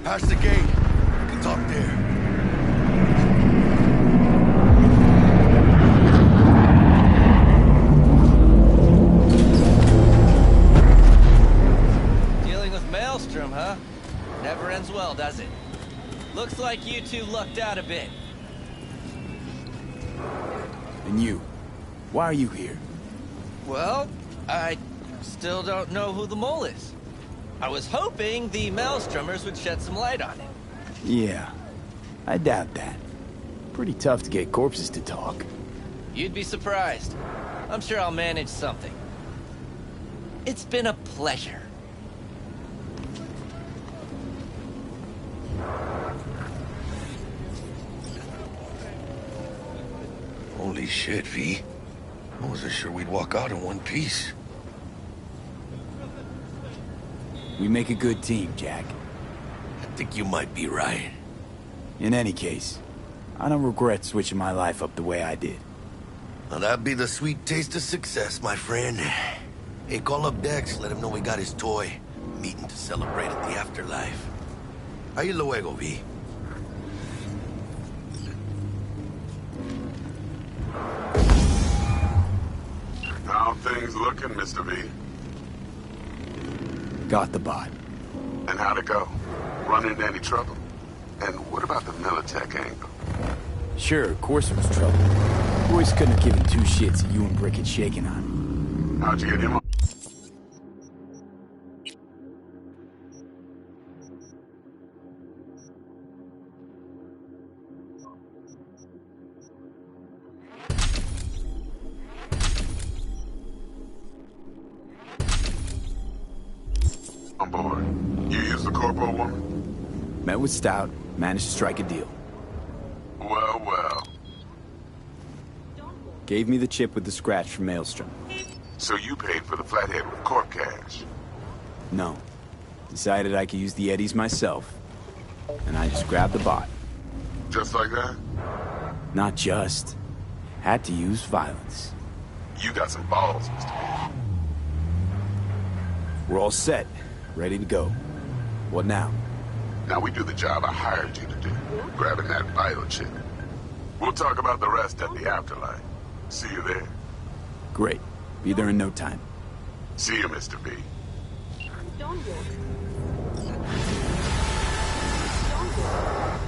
Past the gate. We can talk there. Dealing with Maelstrom, huh? Never ends well, does it? Looks like you two lucked out a bit. And you? Why are you here? Well, I still don't know who the mole is. I was hoping the Maelstromers would shed some light on it. Yeah, I doubt that. Pretty tough to get corpses to talk. You'd be surprised. I'm sure I'll manage something. It's been a pleasure. Holy shit, V. I wasn't sure we'd walk out in one piece. We make a good team, Jack. I think you might be right. In any case, I don't regret switching my life up the way I did. Now that'd be the sweet taste of success, my friend. Hey, call up Dex, let him know we got his toy. Meeting to celebrate at the afterlife. Ahí luego, V. How things looking, Mr. V? Got the bot. And how'd it go? Run into any trouble? And what about the Militech angle? Sure, of course it was trouble. Royce couldn't have given two shits that you and Brick had shaken on. How'd you get him on? On board. You use the corporal woman? Met with Stout, managed to strike a deal. Well, well. Gave me the chip with the scratch from Maelstrom. So you paid for the flathead with corp cash? No. Decided I could use the Eddies myself. And I just grabbed the bot. Just like that? Not just. Had to use violence. You got some balls, Mr. V. We're all set. Ready to go. What now? Now we do the job I hired you to do. Grabbing that biochip. We'll talk about the rest at the afterlife. See you there. Great. Be there in no time. See you, Mr. V. Don't walk. Don't walk.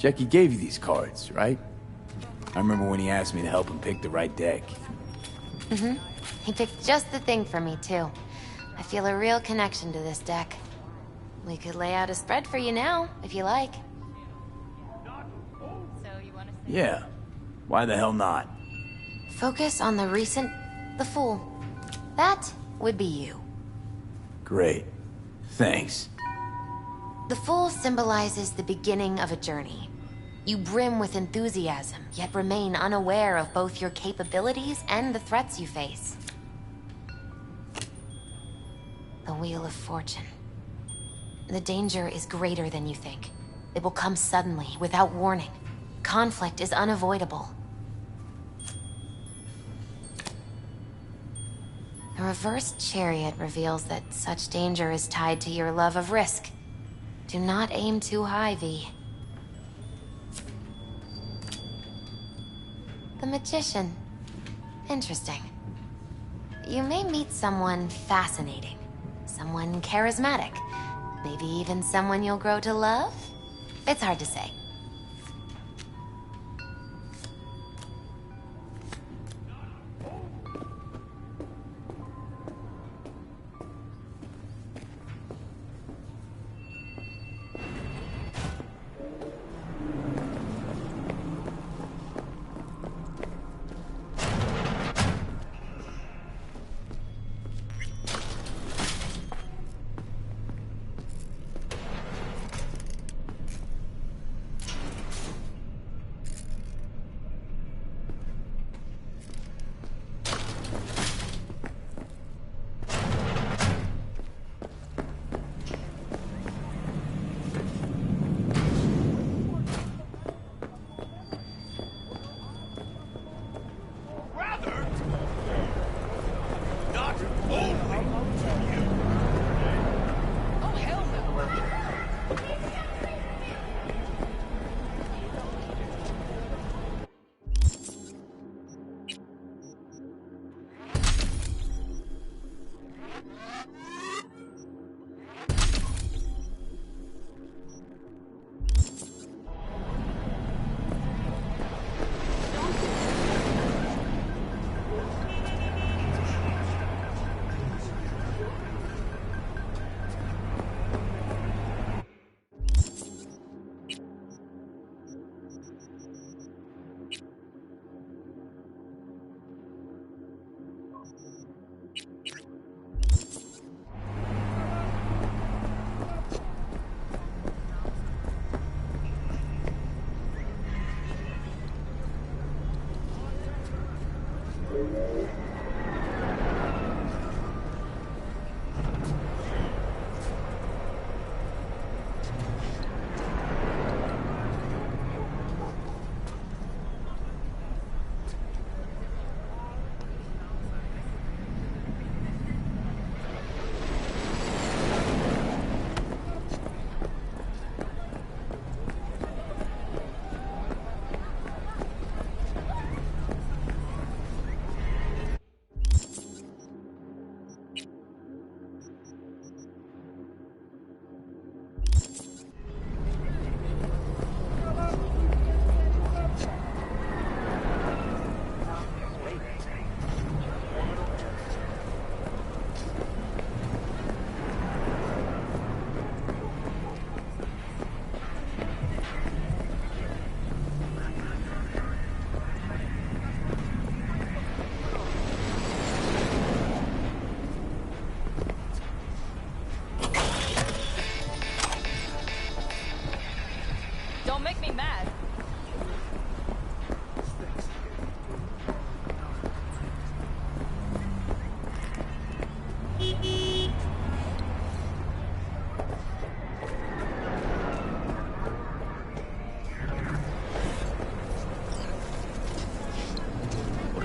Jackie gave you these cards, right? I remember when he asked me to help him pick the right deck. Mm-hmm. He picked just the thing for me, too. I feel a real connection to this deck. We could lay out a spread for you now, if you like. Yeah. Why the hell not? Focus on the recent... the Fool. That would be you. Great. Thanks. The Fool symbolizes the beginning of a journey. You brim with enthusiasm, yet remain unaware of both your capabilities and the threats you face. The Wheel of Fortune. The danger is greater than you think. It will come suddenly, without warning. Conflict is unavoidable. The reversed chariot reveals that such danger is tied to your love of risk. Do not aim too high, V. The Magician. Interesting. You may meet someone fascinating. Someone charismatic. Maybe even someone you'll grow to love? It's hard to say.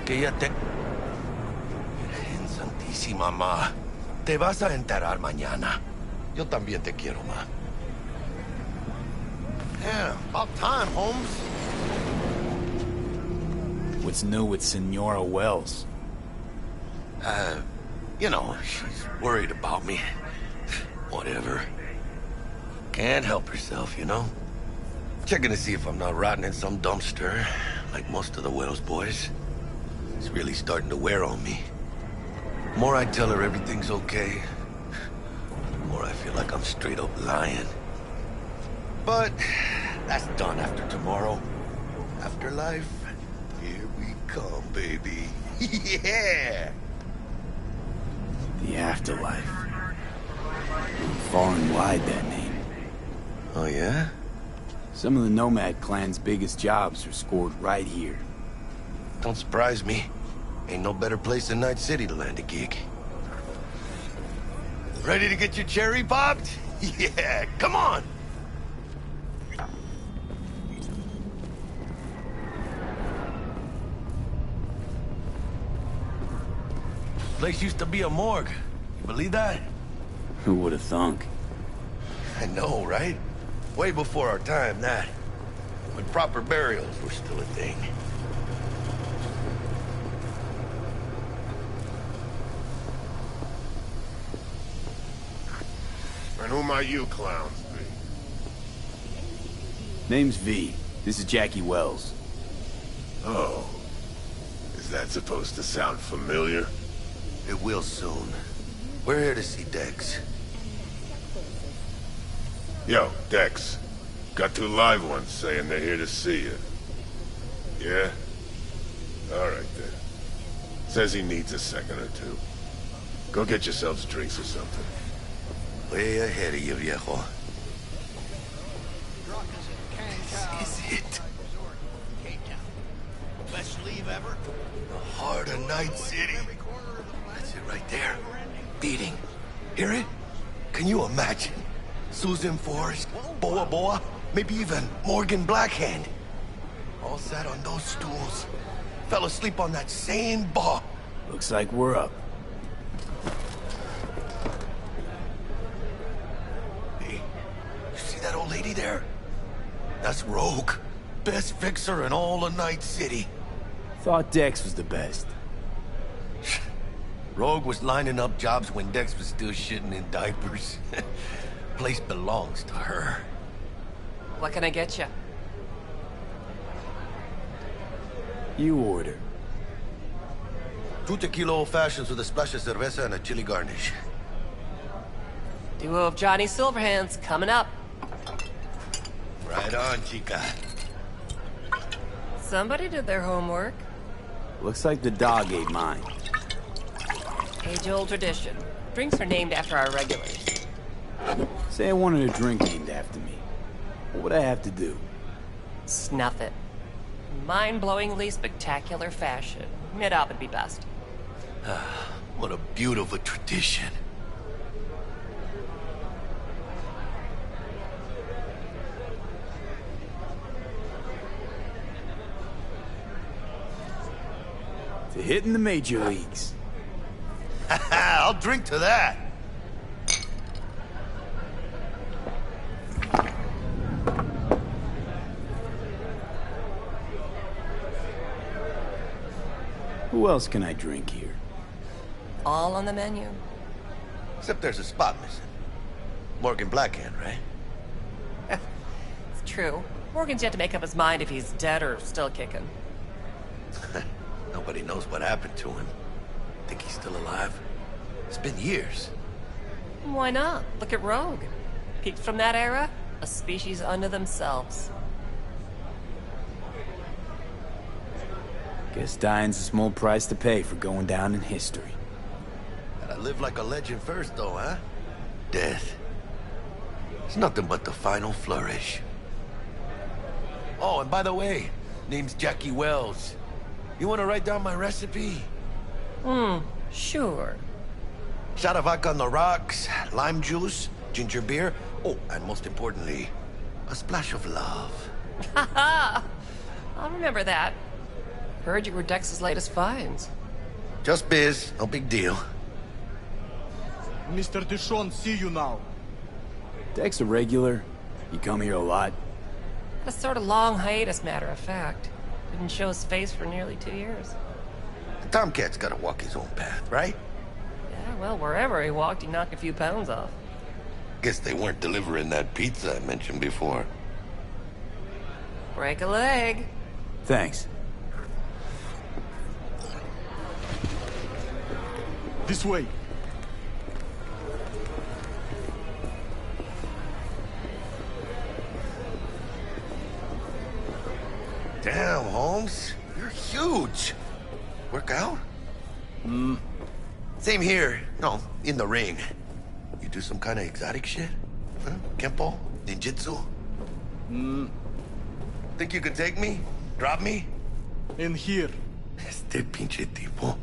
Que ella te... Virgen Santísima, ma. Te vas a enterar mañana. Yo también te quiero, ma. Yeah, about time, Holmes. What's new with Senora Wells? You know, she's worried about me. Whatever. Can't help herself, you know? Checking to see if I'm not rotting in some dumpster, like most of the Wells boys. It's really starting to wear on me. The more I tell her everything's okay, the more I feel like I'm straight up lying. But that's done after tomorrow. Afterlife, here we come, baby. Yeah! The afterlife. Far and wide, that name. Oh, yeah? Some of the Nomad clan's biggest jobs are scored right here. Don't surprise me. Ain't no better place than Night City to land a gig. Ready to get your cherry popped? Yeah, come on! Place used to be a morgue. You believe that? Who would have thunk? I know, right? Way before our time, that. When proper burials were still a thing. And who might you clowns be? Name's V. This is Jackie Wells. Oh. Is that supposed to sound familiar? It will soon. We're here to see Dex. Yo, Dex. Got 2 live ones saying they're here to see you. Yeah? Alright then. Says he needs a second or 2. Go get yourselves drinks or something. Way ahead of you, viejo. This is it. Best leave ever. The heart of Night City. That's it right there. Beating. Hear it? Can you imagine? Susan Forrest, Boa Boa, maybe even Morgan Blackhand. All sat on those stools. Fell asleep on that same bar. Looks like we're up. Hey, you see that old lady there? That's Rogue. Best fixer in all of Night City. Thought Dex was the best. Rogue was lining up jobs when Dex was still shitting in diapers. Place belongs to her. What can I get you? You order. 2 tequila old fashions with a splash of cerveza and a chili garnish. Duo of Johnny Silverhands coming up. Right on, chica. Somebody did their homework. Looks like the dog ate mine. Age-old tradition. Drinks are named after our regulars. Say I wanted a drink named after me. What would I have to do? Snuff it. Mind-blowingly spectacular fashion. Mid-op would be best. What a beautiful tradition. To hitting the major leagues. I'll drink to that. Who else can I drink here? All on the menu. Except there's a spot missing. Morgan Blackhand, right? It's true. Morgan's yet to make up his mind if he's dead or still kicking. Nobody knows what happened to him. Think he's still alive? It's been years. Why not? Look at Rogue. Peaks from that era, a species unto themselves. Guess dying's a small price to pay for going down in history. Gotta live like a legend first, though, huh? Death. It's nothing but the final flourish. Oh, and by the way, name's Jackie Wells. You wanna write down my recipe? Sure. Shot of vodka on the rocks, lime juice, ginger beer. Oh, and most importantly, a splash of love. Haha! I'll remember that. Heard you were Dex's latest finds. Just biz, no big deal. Mr. Dishon, see you now. Dex a regular? You come here a lot? A sort of long hiatus, matter of fact. Didn't show his face for nearly 2 years. The Tomcat's gotta walk his own path, right? Yeah, well, wherever he walked, he knocked a few pounds off. Guess they weren't delivering that pizza I mentioned before. Break a leg. Thanks. This way. Damn, Holmes. You're huge. Work out? Same here. No, in the ring. You do some kind of exotic shit? Huh? Kempo? Ninjutsu? Think you could take me? Drop me? In here. Este pinche tipo.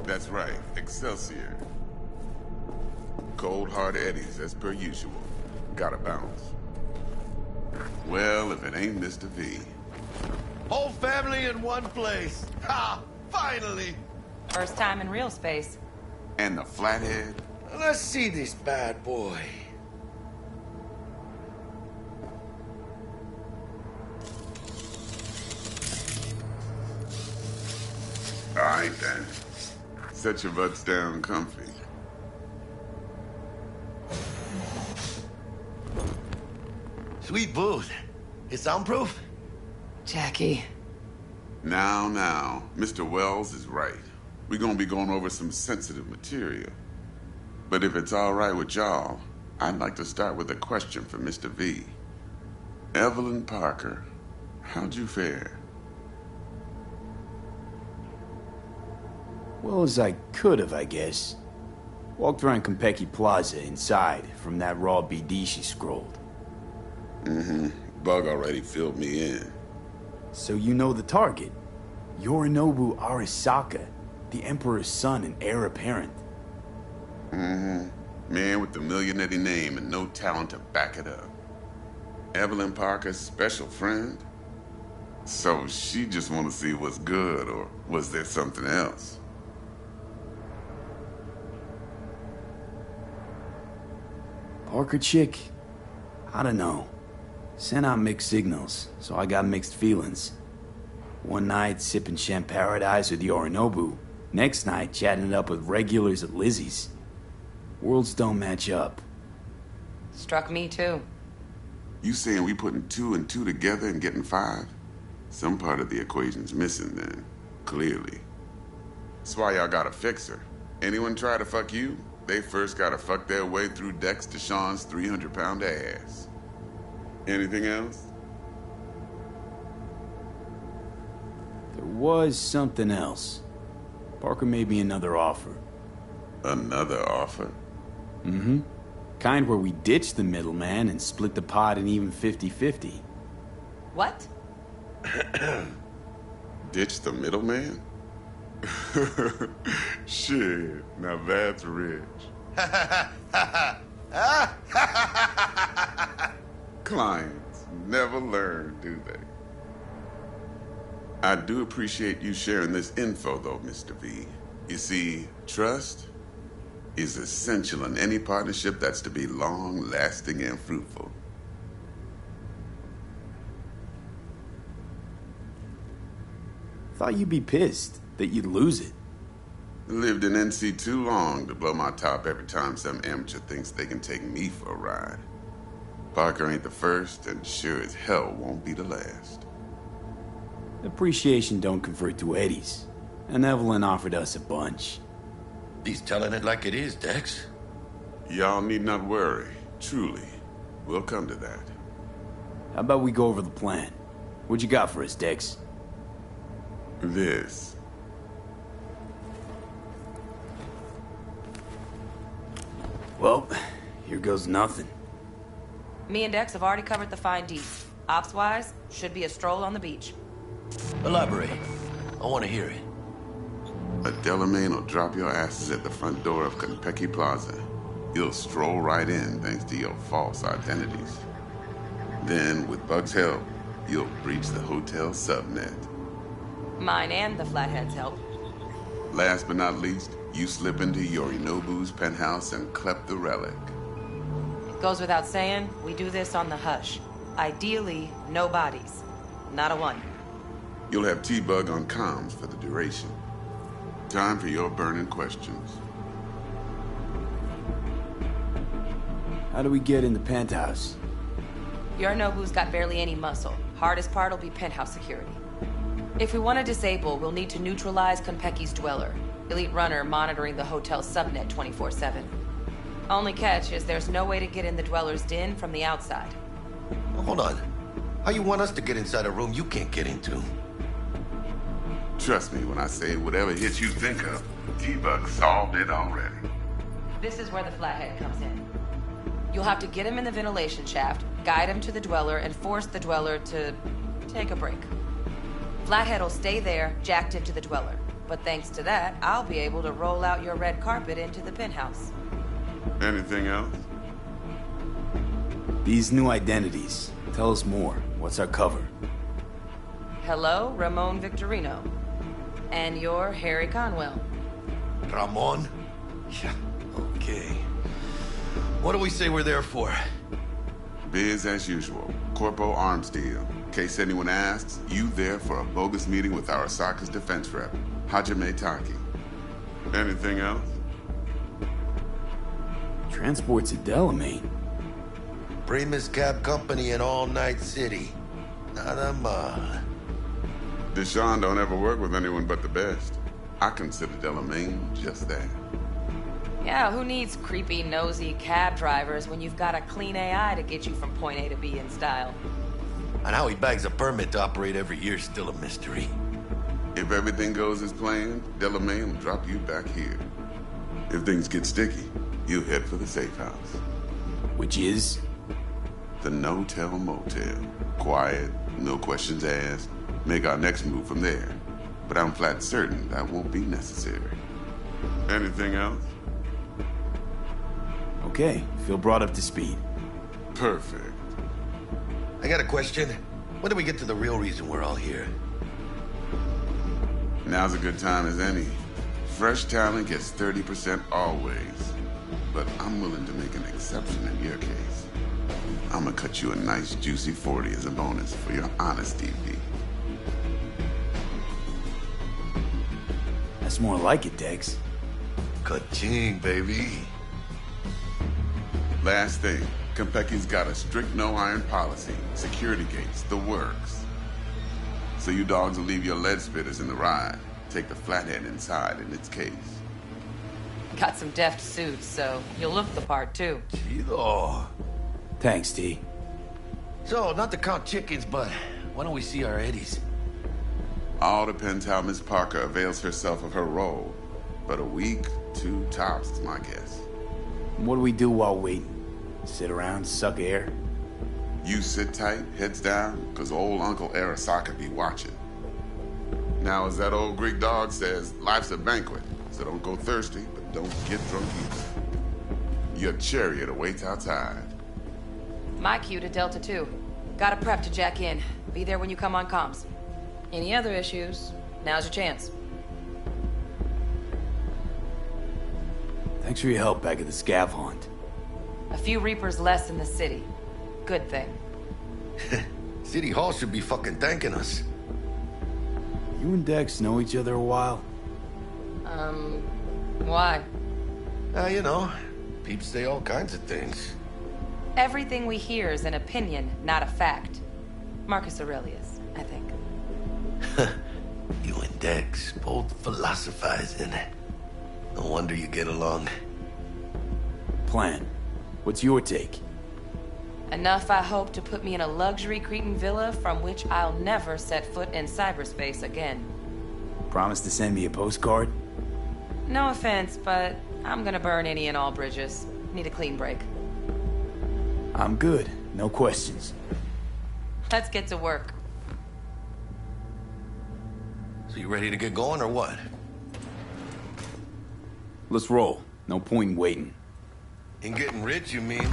That's right, Excelsior. Cold hard eddies, as per usual. Gotta bounce. Well, if it ain't Mr. V. Whole family in one place. Ha! Finally! First time in real space. And the flathead? Let's see this bad boy. Alright then. Set your butts down comfy. Sweet booth. It's soundproof? Jackie. Now, Mr. Wells is right. We're gonna be going over some sensitive material. But if it's all right with y'all, I'd like to start with a question for Mr. V. Evelyn Parker, how'd you fare? Well as I could have, I guess. Walked around Konpeki Plaza inside from that raw BD she scrolled. Bug already filled me in. So you know the target. Yorinobu Arasaka, the Emperor's son and heir apparent. Man with the millionaire name and no talent to back it up. Evelyn Parker's special friend? So she just want to see what's good, or was there something else? Parker chick? I don't know. Sent out mixed signals, so I got mixed feelings. One night sipping Champaradise with Yorinobu. Next night chatting it up with regulars at Lizzie's. Worlds don't match up. Struck me too. You saying we putting 2 and 2 together and getting 5? Some part of the equation's missing then, clearly. That's why y'all gotta fix her. Anyone try to fuck you, they first gotta fuck their way through Dex Deshawn's 300-pound ass. Anything else? There was something else. Parker made me another offer. Another offer? Kind where we ditch the middleman and split the pot in even 50-50. What? Ditch the middleman? Shit, now that's rich. Clients never learn, do they? I do appreciate you sharing this info, though, Mr. V. You see, trust is essential in any partnership that's to be long-lasting and fruitful. Thought you'd be pissed that you'd lose it. Lived in NC too long to blow my top every time some amateur thinks they can take me for a ride. Parker ain't the first, and sure as hell won't be the last. Appreciation don't convert to eddies. And Evelyn offered us a bunch. He's telling it like it is, Dex. Y'all need not worry. Truly. We'll come to that. How about we go over the plan? What you got for us, Dex? This. Well, here goes nothing. Me and Dex have already covered the fine deets. Ops-wise, should be a stroll on the beach. Elaborate. I want to hear it. A Delamain will drop your asses at the front door of Konpeki Plaza. You'll stroll right in thanks to your false identities. Then, with Bug's help, you'll breach the hotel subnet. Mine and the Flathead's help. Last but not least, you slip into Yorinobu's penthouse and clep the relic. Goes without saying, we do this on the hush. Ideally, no bodies. Not a one. You'll have T-Bug on comms for the duration. Time for your burning questions. How do we get in the penthouse? Yorinobu's got barely any muscle. Hardest part will be penthouse security. If we want to disable, we'll need to neutralize Konpeki's dweller. Elite runner monitoring the hotel's subnet 24/7. Only catch is there's no way to get in the dweller's den from the outside. Well, hold on. How you want us to get inside a room you can't get into? Trust me when I say whatever hit you think of, T-Bug solved it already. This is where the flathead comes in. You'll have to get him in the ventilation shaft, guide him to the dweller, and force the dweller to take a break. Flathead will stay there, jacked into the dweller. But thanks to that, I'll be able to roll out your red carpet into the penthouse. Anything else? These new identities. Tell us more. What's our cover? Hello, Ramon Victorino. And you're Harry Conwell. Ramon? Yeah, okay. What do we say we're there for? Biz as usual. Corpo arms deal. In case anyone asks, you there for a bogus meeting with Arasaka's defense rep, Hajime Taki. Anything else? Transports to Delamain. Primus Cab Company in All Night City. Nada mal. Deshaun don't ever work with anyone but the best. I consider Delamain just that. Yeah, who needs creepy, nosy cab drivers when you've got a clean AI to get you from point A to B in style? And how he bags a permit to operate every year is still a mystery. If everything goes as planned, Delamain will drop you back here. If things get sticky, you'll head for the safe house. Which is? The no-tell motel. Quiet, no questions asked. Make our next move from there. But I'm flat certain that won't be necessary. Anything else? Okay, feel brought up to speed. Perfect. I got a question. When do we get to the real reason we're all here? Now's a good time as any. Fresh talent gets 30% always. But I'm willing to make an exception in your case. I'm gonna cut you a nice juicy 40 as a bonus for your honesty, V. That's more like it, Dex. Ka-ching, baby. Last thing, Konpeki's got a strict no-iron policy, security gates, the works. So you dogs will leave your lead spitters in the ride, take the flathead inside in its case. Got some deft suits, so you'll look the part too. Chido. Thanks, T. So, not to count chickens, but why don't we see our Eddies? All depends how Miss Parker avails herself of her role. But a week, 2 tops is my guess. What do we do while waiting? Sit around, suck air? You sit tight, heads down, cause old Uncle Arasaka be watching. Now, as that old Greek dog says, life's a banquet, so don't go thirsty, but don't get drunk either. Your chariot awaits outside. My cue to Delta 2. Gotta prep to jack in. Be there when you come on comms. Any other issues, now's your chance. Thanks for your help back at the scav haunt. A few Reapers less in the city. Good thing. City Hall should be fucking thanking us. You and Dex know each other a while? Why? You know, peeps say all kinds of things. Everything we hear is an opinion, not a fact. Marcus Aurelius, I think. You and Dex, both philosophizing. No wonder you get along. Plan. What's your take? Enough, I hope, to put me in a luxury Cretan villa from which I'll never set foot in cyberspace again. Promise to send me a postcard? No offense, but I'm gonna burn any and all bridges. Need a clean break. I'm good. No questions. Let's get to work. So you ready to get going or what? Let's roll. No point in waiting. In getting rich, you mean?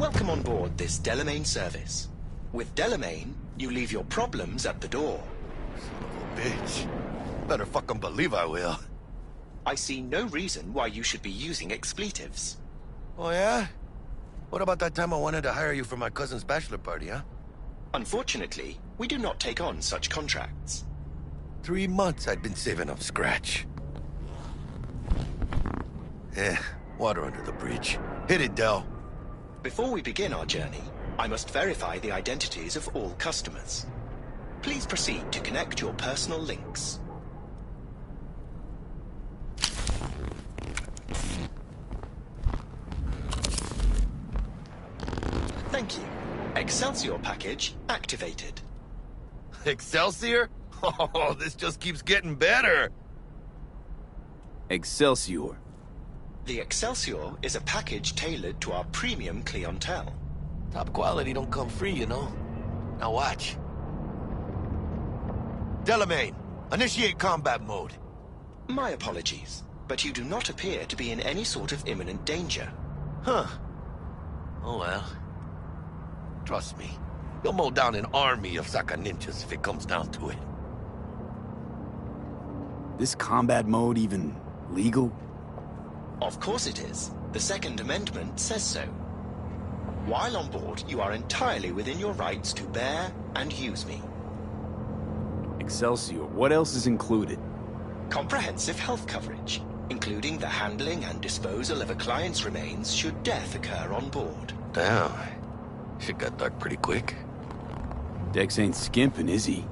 Welcome on board this Delamain service. With Delamain, you leave your problems at the door. Son of a bitch. Better fucking believe I will. I see no reason why you should be using expletives. Oh, yeah? What about that time I wanted to hire you for my cousin's bachelor party, huh? Unfortunately, we do not take on such contracts. 3 months I'd been saving up scratch. Water under the bridge. Hit it, Del. Before we begin our journey, I must verify the identities of all customers. Please proceed to connect your personal links. Thank you. Excelsior package activated. Excelsior? Oh, this just keeps getting better. Excelsior. The Excelsior is a package tailored to our premium clientele. Top quality don't come free, you know. Now watch. Delamain, initiate combat mode. My apologies, but you do not appear to be in any sort of imminent danger. Huh. Oh well. Trust me, you'll mow down an army of Saka ninjas if it comes down to it. This combat mode even legal? Of course it is. The Second Amendment says so. While on board, you are entirely within your rights to bear and use me. Excelsior, what else is included? Comprehensive health coverage, including the handling and disposal of a client's remains should death occur on board. Damn. Shit got dark pretty quick. Dex ain't skimping, is he?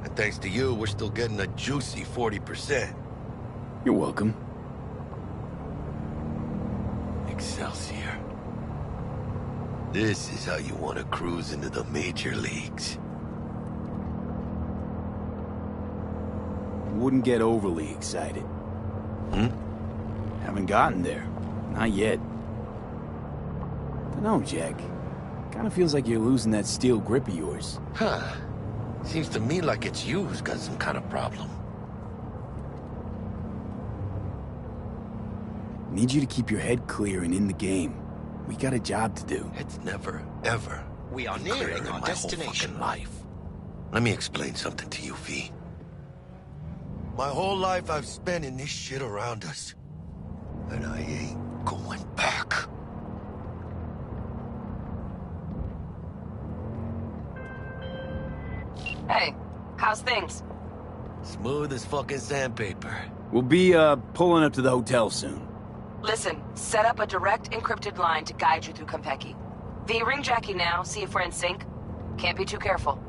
And thanks to you, we're still getting a juicy 40%. You're welcome. Excelsior. This is how you want to cruise into the major leagues. Wouldn't get overly excited. Haven't gotten there. Not yet. Dunno, Jack. Kinda feels like you're losing that steel grip of yours. Huh. Seems to me like it's you who's got some kind of problem. Need you to keep your head clear and in the game. We got a job to do. It's never, ever We are been nearing clearer in our my destination. whole fucking life. Let me explain something to you, V. My whole life I've spent in this shit around us. And I ain't going back. Hey, how's things? Smooth as fucking sandpaper. We'll be, pulling up to the hotel soon. Listen, set up a direct encrypted line to guide you through Konpeki. V, ring Jackie now, see if we're in sync. Can't be too careful.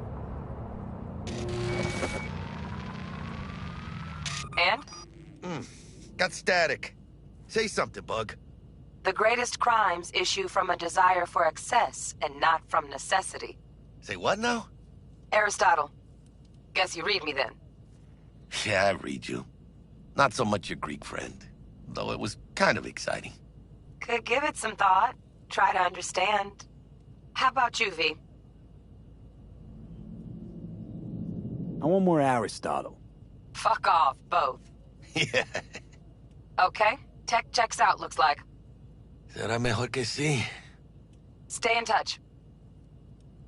And? Got static. Say something, Bug. The greatest crimes issue from a desire for excess and not from necessity. Say what now? Aristotle. Guess you read me then. Yeah, I read you. Not so much your Greek friend, though it was kind of exciting. Could give it some thought. Try to understand. How about you, V? I want more Aristotle. Fuck off, both. Yeah. Okay, tech checks out, looks like. Será mejor que sí. Stay in touch.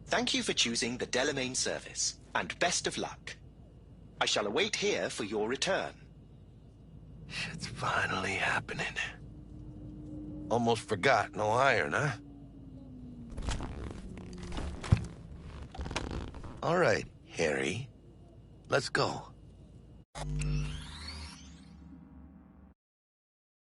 Thank you for choosing the Delamain service, and best of luck. I shall await here for your return. Shit's finally happening. Almost forgot, no iron, huh? All right, Harry. Let's go.